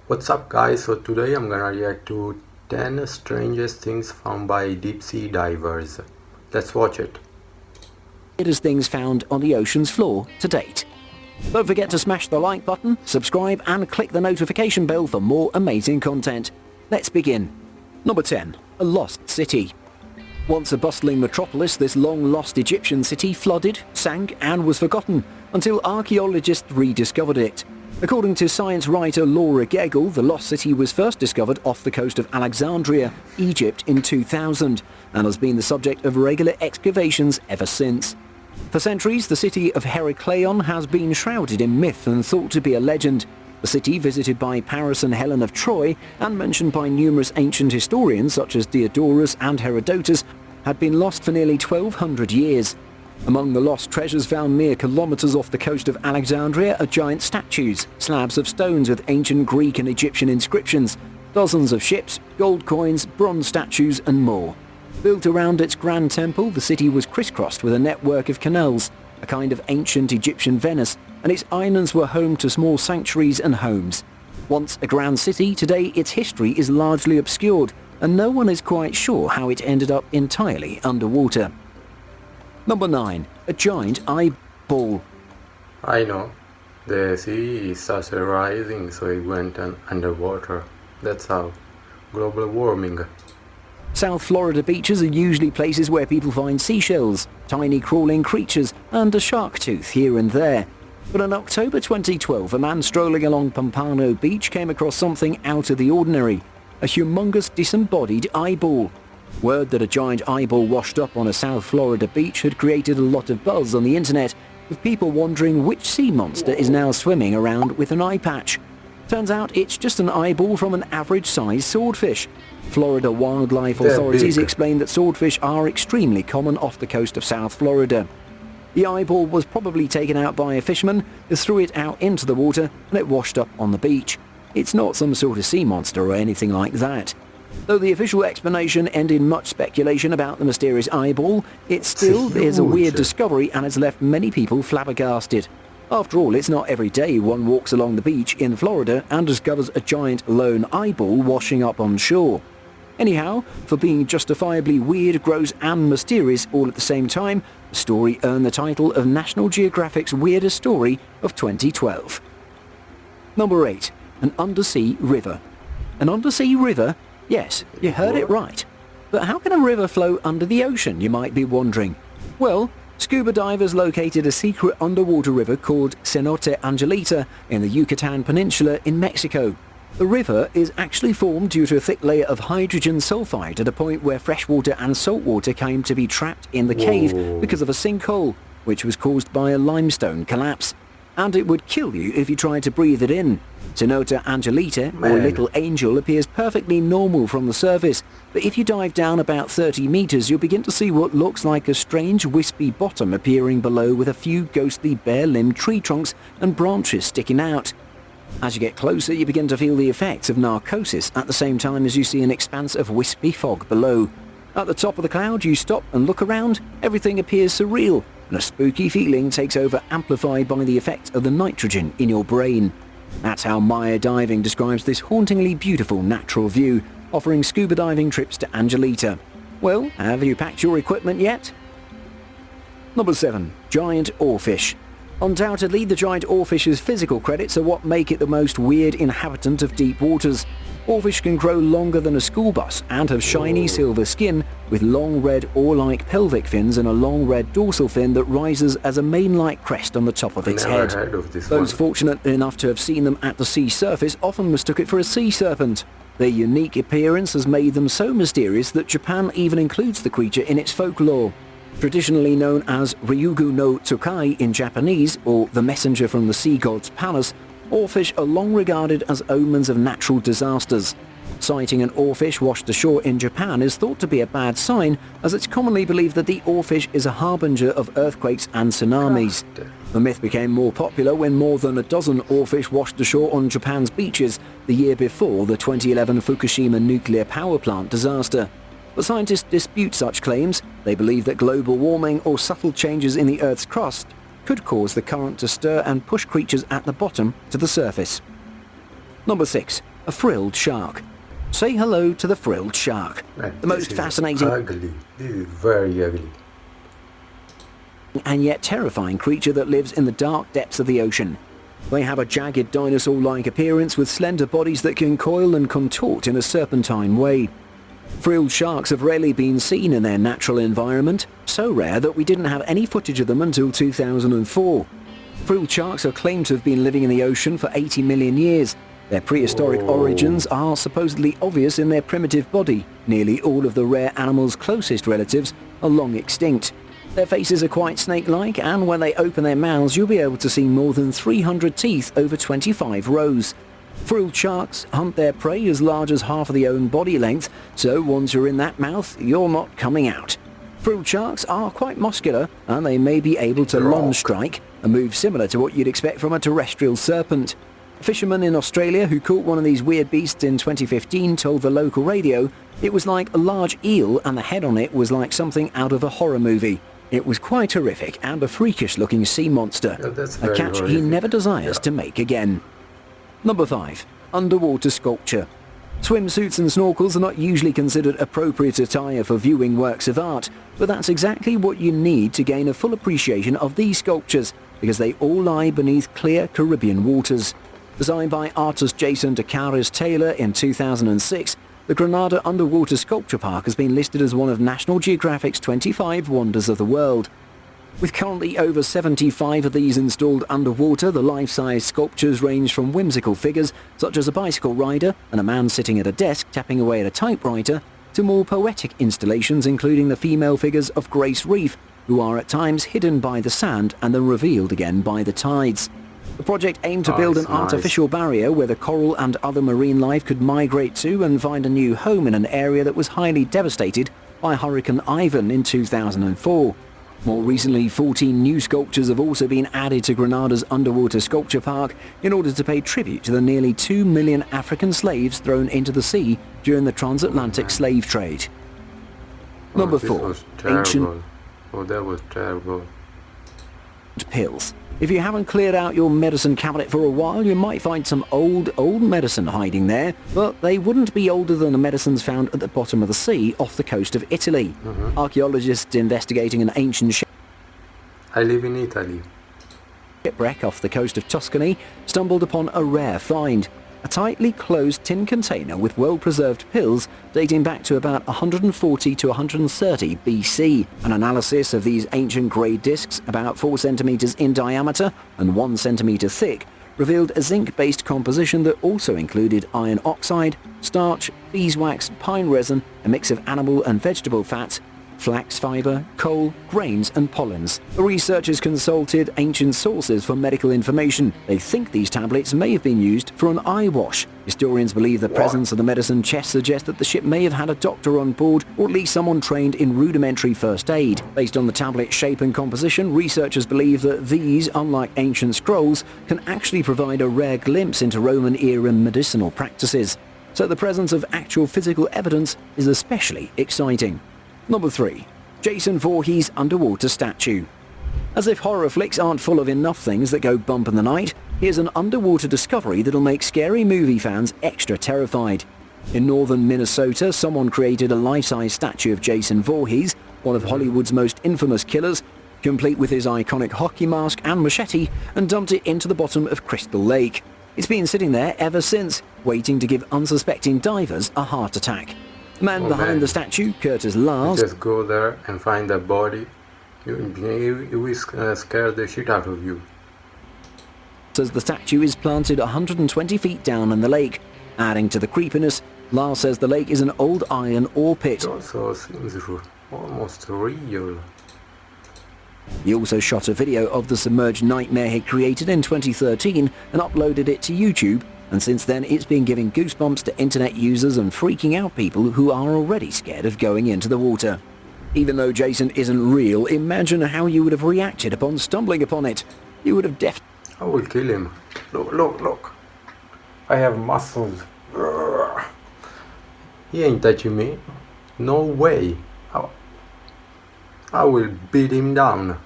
What's up guys? So today I'm gonna react to 10 strangest things found by deep sea divers. Let's watch it. Weirdest things found on the ocean's floor to date. Don't forget to smash the like button, subscribe and click the notification bell for more amazing content. Let's begin. Number 10. A lost city. Once a bustling metropolis, this long-lost Egyptian city flooded, sank and was forgotten until archaeologists rediscovered it. According to science writer Laura Gegel, the lost city was first discovered off the coast of Alexandria, Egypt in 2000 and has been the subject of regular excavations ever since. For centuries, the city of Heracleion has been shrouded in myth and thought to be a legend. The city, visited by Paris and Helen of Troy and mentioned by numerous ancient historians such as Diodorus and Herodotus, had been lost for nearly 1200 years. Among the lost treasures found mere kilometers off the coast of Alexandria are giant statues, slabs of stones with ancient Greek and Egyptian inscriptions, dozens of ships, gold coins, bronze statues and more. Built around its grand temple, the city was crisscrossed with a network of canals, a kind of ancient Egyptian Venice, and its islands were home to small sanctuaries and homes. Once a grand city, today its history is largely obscured, and no one is quite sure how it ended up entirely underwater. Number 9. A giant eyeball. I know. The sea started rising, so it went underwater. That's how. Global warming. South Florida beaches are usually places where people find seashells, tiny crawling creatures, and a shark tooth here and there. But in October 2012, a man strolling along Pompano Beach came across something out of the ordinary. A humongous disembodied eyeball. Word that a giant eyeball washed up on a South Florida beach had created a lot of buzz on the internet, with people wondering which sea monster is now swimming around with an eye patch. Turns out it's just an eyeball from an average-sized swordfish. Florida wildlife authorities explained that swordfish are extremely common off the coast of South Florida. The eyeball was probably taken out by a fisherman who threw it out into the water and it washed up on the beach. It's not some sort of sea monster or anything like that. Though the official explanation ended much speculation about the mysterious eyeball, it still is a weird discovery and has left many people flabbergasted. After all, it's not every day one walks along the beach in Florida and discovers a giant lone eyeball washing up on shore. Anyhow, for being justifiably weird, gross and mysterious all at the same time, the story earned the title of National Geographic's Weirdest Story of 2012. Number 8. An undersea river. An undersea river? Yes, you heard it right. But how can a river flow under the ocean, you might be wondering? Well, scuba divers located a secret underwater river called Cenote Angelita in the Yucatan Peninsula in Mexico. The river is actually formed due to a thick layer of hydrogen sulfide at a point where freshwater and saltwater came to be trapped in the cave because of a sinkhole, which was caused by a limestone collapse. And it would kill you if you tried to breathe it in. Cenote Angelita, or Little Angel, appears perfectly normal from the surface, but if you dive down about 30 meters, you'll begin to see what looks like a strange wispy bottom appearing below with a few ghostly bare-limbed tree trunks and branches sticking out. As you get closer, you begin to feel the effects of narcosis at the same time as you see an expanse of wispy fog below. At the top of the cloud, you stop and look around. Everything appears surreal, and a spooky feeling takes over, amplified by the effect of the nitrogen in your brain. That's how Maya Diving describes this hauntingly beautiful natural view, offering scuba diving trips to Angelita. Well, have you packed your equipment yet? Number 7. Giant Oarfish. Undoubtedly, the giant oarfish's physical credits are what make it the most weird inhabitant of deep waters. Oarfish can grow longer than a school bus and have shiny silver skin with long red oar-like pelvic fins and a long red dorsal fin that rises as a mane-like crest on the top of its head. Those fortunate enough to have seen them at the sea surface often mistook it for a sea serpent. Their unique appearance has made them so mysterious that Japan even includes the creature in its folklore. Traditionally known as Ryugu no Tsukai in Japanese, or the messenger from the sea god's palace, oarfish are long regarded as omens of natural disasters. Sighting an oarfish washed ashore in Japan is thought to be a bad sign, as it's commonly believed that the oarfish is a harbinger of earthquakes and tsunamis. The myth became more popular when more than a dozen oarfish washed ashore on Japan's beaches the year before the 2011 Fukushima nuclear power plant disaster. But scientists dispute such claims. They believe that global warming or subtle changes in the Earth's crust could cause the current to stir and push creatures at the bottom to the surface. Number 6. a frilled shark. Say hello to the frilled shark. The most fascinating ugly. This is very ugly. And yet terrifying creature that lives in the dark depths of the ocean. They have a jagged dinosaur-like appearance with slender bodies that can coil and contort in a serpentine way. Frilled sharks have rarely been seen in their natural environment, so rare that we didn't have any footage of them until 2004. Frilled sharks are claimed to have been living in the ocean for 80 million years. Their prehistoric origins are supposedly obvious in their primitive body. Nearly all of the rare animal's closest relatives are long extinct. Their faces are quite snake-like, and when they open their mouths you'll be able to see more than 300 teeth over 25 rows. Frilled sharks hunt their prey as large as half of their own body length, so once you're in that mouth, you're not coming out. Frilled sharks are quite muscular, and they may be able to lunge strike, a move similar to what you'd expect from a terrestrial serpent. A fisherman in Australia who caught one of these weird beasts in 2015 told the local radio it was like a large eel and the head on it was like something out of a horror movie. It was quite horrific and a freakish-looking sea monster, a catch he never desires to make again. Number 5. Underwater sculpture. Swimsuits and snorkels are not usually considered appropriate attire for viewing works of art, but that's exactly what you need to gain a full appreciation of these sculptures, because they all lie beneath clear Caribbean waters. Designed by artist Jason DeCaris Taylor in 2006, the Granada Underwater Sculpture Park has been listed as one of National Geographic's 25 Wonders of the World. With currently over 75 of these installed underwater, the life-size sculptures range from whimsical figures such as a bicycle rider and a man sitting at a desk tapping away at a typewriter, to more poetic installations including the female figures of Grace Reef, who are at times hidden by the sand and then revealed again by the tides. The project aimed to build an artificial barrier where the coral and other marine life could migrate to and find a new home in an area that was highly devastated by Hurricane Ivan in 2004. More recently, 14 new sculptures have also been added to Granada's Underwater Sculpture Park in order to pay tribute to the nearly 2 million African slaves thrown into the sea during the transatlantic slave trade. Number 4. Ancient... that was terrible. Pills. If you haven't cleared out your medicine cabinet for a while, you might find some old medicine hiding there, but they wouldn't be older than the medicines found at the bottom of the sea off the coast of Italy. Archaeologists investigating an ancient I live in Italy. shipwreck off the coast of Tuscany stumbled upon a rare find. A tightly closed tin container with well-preserved pills dating back to about 140 to 130 BC. An analysis of these ancient grey discs, about 4 centimeters in diameter and 1 centimeter thick, revealed a zinc-based composition that also included iron oxide, starch, beeswax, pine resin, a mix of animal and vegetable fats, flax fiber, coal, grains and pollens. The researchers consulted ancient sources for medical information. They think these tablets may have been used for an eye wash. Historians believe the presence of the medicine chest suggests that the ship may have had a doctor on board, or at least someone trained in rudimentary first aid. Based on the tablet's shape and composition, researchers believe that these, unlike ancient scrolls, can actually provide a rare glimpse into Roman-era medicinal practices. So the presence of actual physical evidence is especially exciting. Number 3. Jason Voorhees underwater statue. As if horror flicks aren't full of enough things that go bump in the night, here's an underwater discovery that'll make scary movie fans extra terrified. In northern Minnesota, someone created a life-size statue of Jason Voorhees, one of Hollywood's most infamous killers, complete with his iconic hockey mask and machete, and dumped it into the bottom of Crystal Lake. It's been sitting there ever since, waiting to give unsuspecting divers a heart attack. The man behind the statue, Curtis Lars, just go there and find the body. It will scare the shit out of you. says the statue is planted 120 feet down in the lake. Adding to the creepiness, Lars says the lake is an old iron ore pit. It also seems almost real. He also shot a video of the submerged nightmare he created in 2013 and uploaded it to YouTube, and since then it's been giving goosebumps to internet users and freaking out people who are already scared of going into the water. Even though Jason isn't real, imagine how you would have reacted upon stumbling upon it. You would have I will kill him. Look. I have muscles. He ain't touching me. No way. I will beat him down.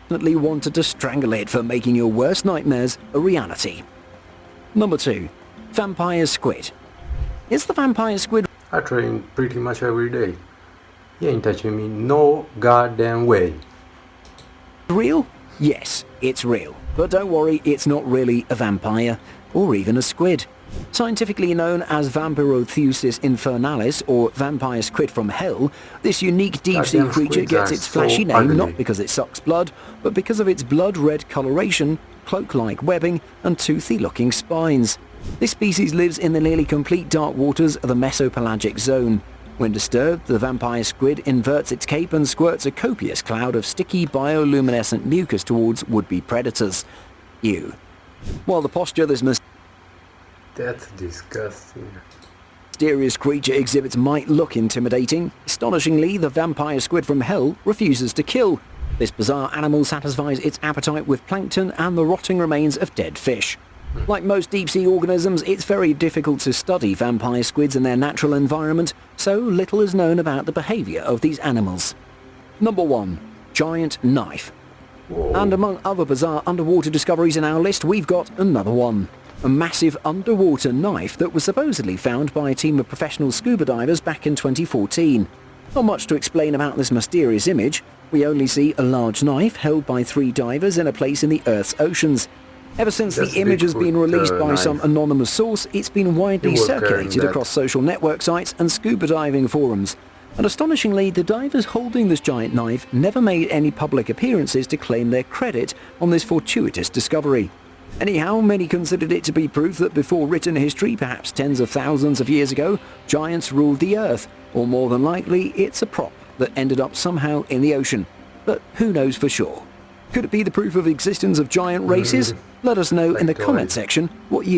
definitely wanted to strangle it for making your worst nightmares a reality. Number 2. Vampire squid. Is the vampire squid I train pretty much every day. You ain't touching me no goddamn way. real? Yes, it's real. But don't worry, it's not really a vampire, or even a squid. Scientifically known as Vampirothusis infernalis, or vampire squid from hell, this unique deep-sea Goddamn creature squids gets are its flashy so name ugly. not because it sucks blood, but because of its blood-red coloration, cloak-like webbing, and toothy-looking spines. This species lives in the nearly complete dark waters of the mesopelagic zone. When disturbed, the vampire squid inverts its cape and squirts a copious cloud of sticky bioluminescent mucus towards would-be predators. Ew. While the posture this That's disgusting. mysterious creature exhibits might look intimidating, astonishingly the vampire squid from hell refuses to kill. This bizarre animal satisfies its appetite with plankton and the rotting remains of dead fish. Like most deep-sea organisms, it's very difficult to study vampire squids in their natural environment, so little is known about the behaviour of these animals. Number 1. Giant knife. Whoa. And among other bizarre underwater discoveries in our list, we've got another one. A massive underwater knife that was supposedly found by a team of professional scuba divers back in 2014. Not much to explain about this mysterious image. We only see a large knife held by 3 divers in a place in the Earth's oceans. Ever since That's the image has been Bigfoot, released by knife. some anonymous source, it's been widely He was carrying circulated that. across social network sites and scuba diving forums. And astonishingly, the divers holding this giant knife never made any public appearances to claim their credit on this fortuitous discovery. Anyhow, many considered it to be proof that before written history, perhaps tens of thousands of years ago, giants ruled the earth, or more than likely, it's a prop that ended up somehow in the ocean. But who knows for sure? Could it be the proof of existence of giant races? Let us know in the Like comment toys. section what you